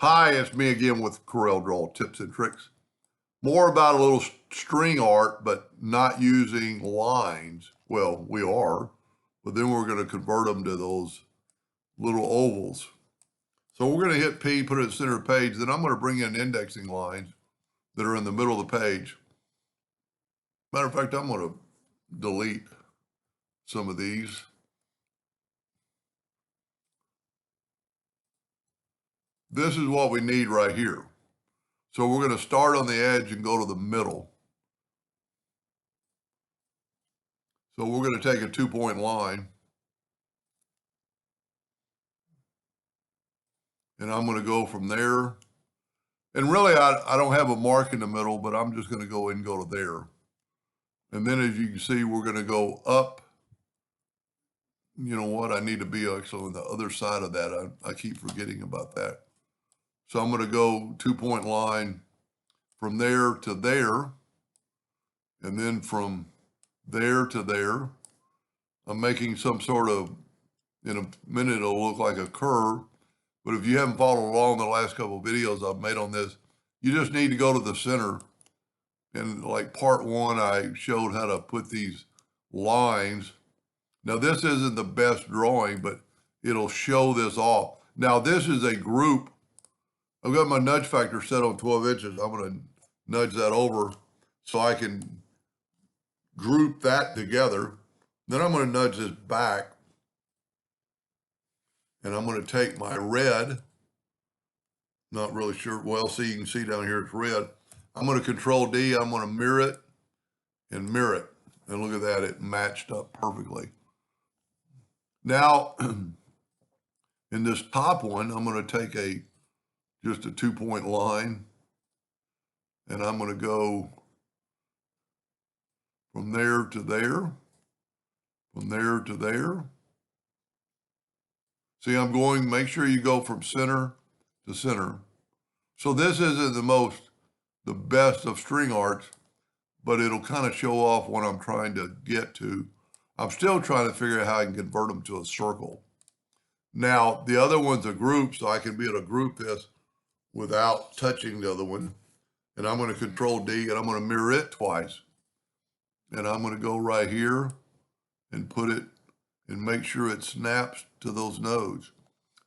Hi, it's me again with Corel Draw Tips and Tricks. More about a little string art, but not using lines. Well, we are, but then we're going to convert them to those little ovals. So we're going to hit P, put it in the center of the page. Then I'm going to bring in indexing lines that are in the middle of the page. Matter of fact, I'm going to delete some of these. This is what we need right here. So we're going to start on the edge and go to the middle. So we're going to take a 2-point line. And I'm going to go from there. And really, I don't have a mark in the middle, but I'm just going to go and go to there. And then as you can see, we're going to go up. You know what? I need to be actually on the other side of that. I keep forgetting about that. So I'm going to go 2-point line from there to there. And then from there to there. I'm making some sort of, in a minute, it'll look like a curve. But if you haven't followed along the last couple of videos I've made on this, you just need to go to the center. And like part one, I showed how to put these lines. Now this isn't the best drawing, but it'll show this off. Now this is a group. I've got my nudge factor set on 12 inches. I'm going to nudge that over so I can group that together. Then I'm going to nudge this back. And I'm going to take my red. Not really sure. Well, see, you can see down here it's red. I'm going to Control D. I'm going to mirror it and mirror it. And look at that. It matched up perfectly. Now, in this top one, I'm going to take just a 2-point line. And I'm going to go from there to there. From there to there. See, I'm going, make sure you go from center to center. So this isn't the best of string arts, but it'll kind of show off what I'm trying to get to. I'm still trying to figure out how I can convert them to a circle. Now, the other one's a group, so I can be able to group this without touching the other one. And I'm going to Control D, and I'm going to mirror it twice. And I'm going to go right here and put it and make sure it snaps to those nodes.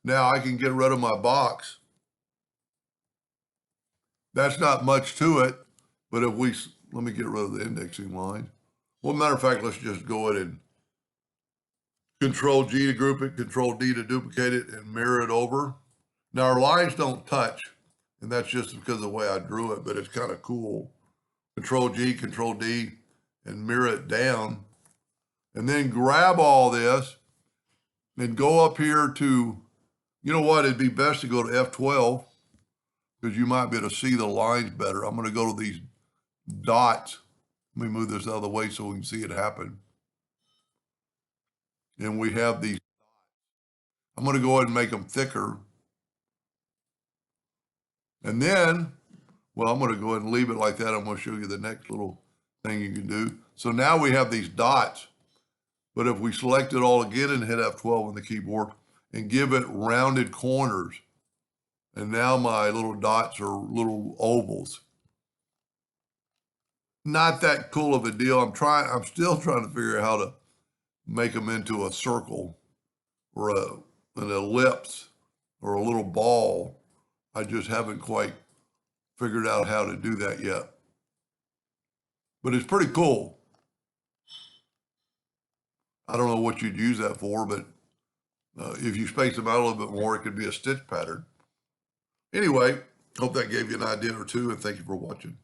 Now I can get rid of my box. That's not much to it, but if let me get rid of the indexing line. Well, matter of fact, let's just go ahead and Control G to group it, Control D to duplicate it, and mirror it over. Now our lines don't touch, and that's just because of the way I drew it, but it's kind of cool. Control G, Control D, and mirror it down. And then grab all this and go up here to, you know what, it'd be best to go to F12 because you might be able to see the lines better. I'm going to go to these dots. Let me move this out of the way so we can see it happen. And we have these. I'm going to go ahead and make them thicker. And then, well, I'm going to go ahead and leave it like that. I'm going to show you the next little thing you can do. So now we have these dots. But if we select it all again and hit F12 on the keyboard and give it rounded corners, and now my little dots are little ovals. Not that cool of a deal. I'm still trying to figure out how to make them into a circle or an ellipse or a little ball. I just haven't quite figured out how to do that yet. But it's pretty cool. I don't know what you'd use that for, but if you space them out a little bit more, it could be a stitch pattern. Anyway, hope that gave you an idea or two, and thank you for watching.